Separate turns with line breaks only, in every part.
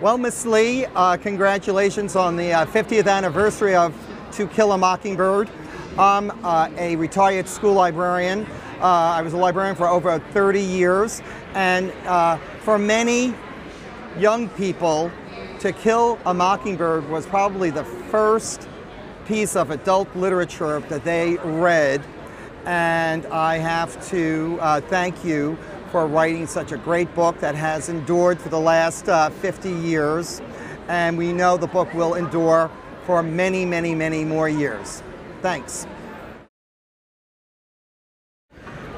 Well, Miss Lee, congratulations on the 50th anniversary of To Kill a Mockingbird. I'm a retired school librarian. I was a librarian for over 30 years, and for many young people, To Kill a Mockingbird was probably the first piece of adult literature that they read, and I have to thank you for writing such a great book that has endured for the last 50 years, and we know the book will endure for many, many, many more years. Thanks.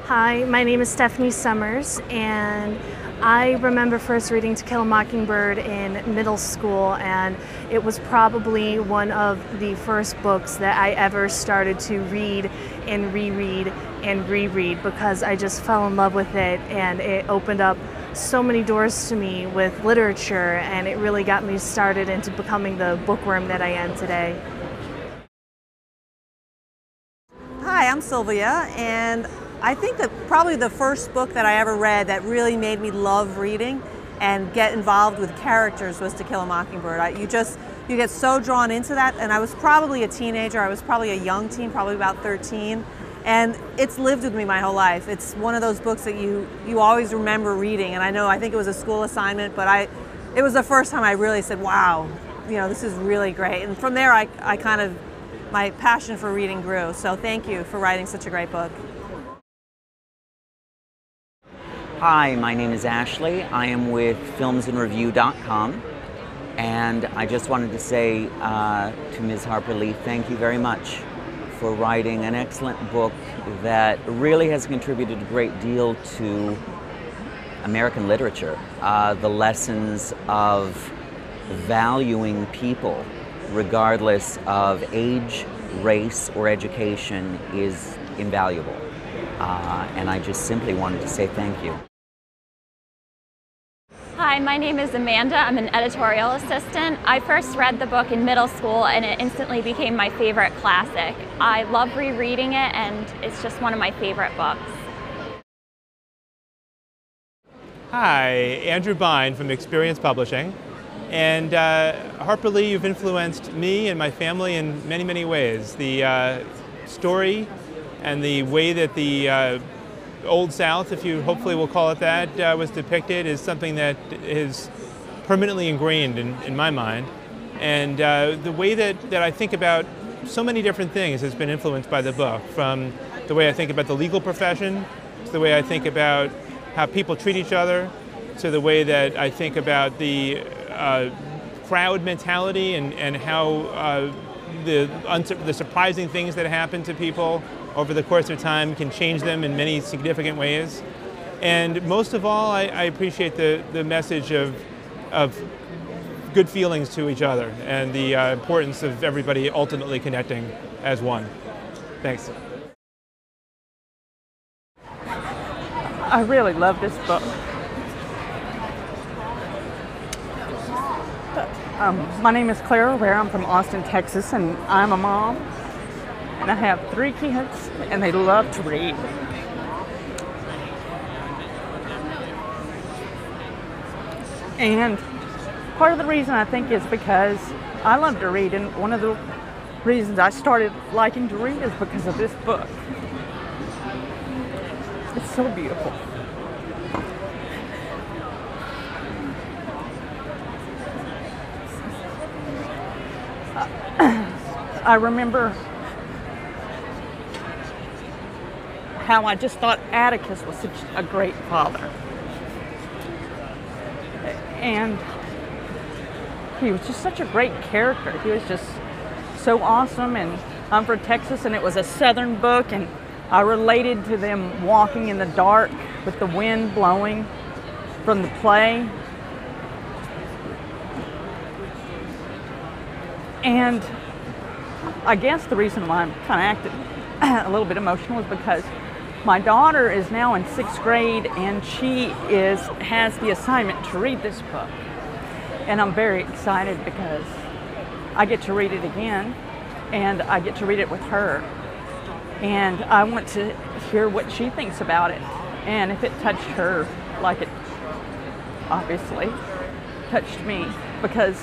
Hi, my name is Stephanie Summers, and I remember first reading To Kill a Mockingbird in middle school, and it was probably one of the first books that I ever started to read and reread and reread because I just fell in love with it, and it opened up so many doors to me with literature, and it really got me started into becoming the bookworm that I am today.
Hi, I'm Sylvia, and I think that probably the first book that I ever read that really made me love reading and get involved with characters was To Kill a Mockingbird. You get so drawn into that, and I was probably a teenager. I was probably a young teen, probably about 13, and it's lived with me my whole life. It's one of those books that you always remember reading, and I think it was a school assignment, but it was the first time I really said, wow, this is really great. And from there, my passion for reading grew. So thank you for writing such a great book.
Hi, my name is Ashley. I am with filmsandreview.com, and I just wanted to say to Ms. Harper Lee, thank you very much for writing an excellent book that really has contributed a great deal to American literature. The lessons of valuing people, regardless of age, race, or education, is invaluable. And I just simply wanted to say thank you.
Hi, my name is Amanda. I'm an editorial assistant. I first read the book in middle school, and it instantly became my favorite classic. I love rereading it, and it's just one of my favorite books.
Hi, Andrew Bine from Experience Publishing. And Harper Lee, you've influenced me and my family in many, many ways. The story and the way that the Old South, if you hopefully will call it that, was depicted is something that is permanently ingrained in my mind. And the way that I think about so many different things has been influenced by the book, from the way I think about the legal profession, to the way I think about how people treat each other, to the way that I think about the crowd mentality and how the surprising things that happen to people over the course of time can change them in many significant ways. And most of all, I appreciate the message of good feelings to each other and the importance of everybody ultimately connecting as one. Thanks.
I really love this book. My name is Clara Rare. I'm from Austin, Texas, and I'm a mom. And I have 3 kids, and they love to read. And part of the reason I think is because I love to read, and one of the reasons I started liking to read is because of this book. It's so beautiful. I remember how I just thought Atticus was such a great father. And he was just such a great character. He was just so awesome. And I'm from Texas, and it was a Southern book, and I related to them walking in the dark with the wind blowing from the play. And I guess the reason why I'm kind of acting a little bit emotional is because my daughter is now in 6th grade, and she has the assignment to read this book. And I'm very excited because I get to read it again, and I get to read it with her. And I want to hear what she thinks about it, and if it touched her like it obviously touched me. because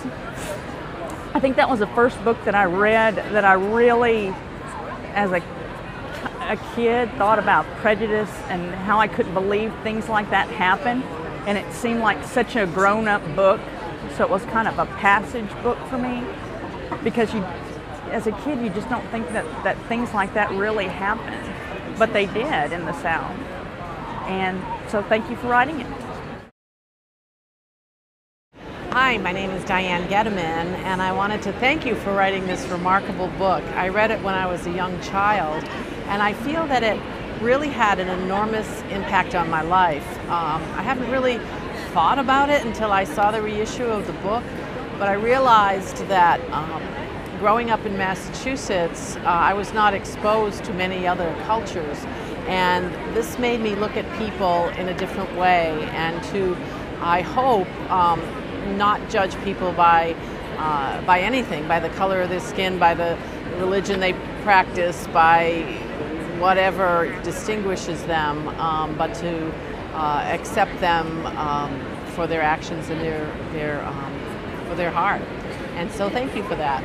I think that was the first book that I read that I really, as a kid, thought about prejudice and how I couldn't believe things like that happen. And it seemed like such a grown-up book, so it was kind of a passage book for me, because as a kid, you just don't think that things like that really happen, but they did in the South. And so thank you for writing it.
Hi, my name is Diane Getteman, and I wanted to thank you for writing this remarkable book. I read it when I was a young child, and I feel that it really had an enormous impact on my life. I haven't really thought about it until I saw the reissue of the book, but I realized that growing up in Massachusetts, I was not exposed to many other cultures, and this made me look at people in a different way, and to, I hope, not judge people by anything, by the color of their skin, by the religion they practice, by whatever distinguishes them, but to accept them for their actions and for their heart. And so thank you for that.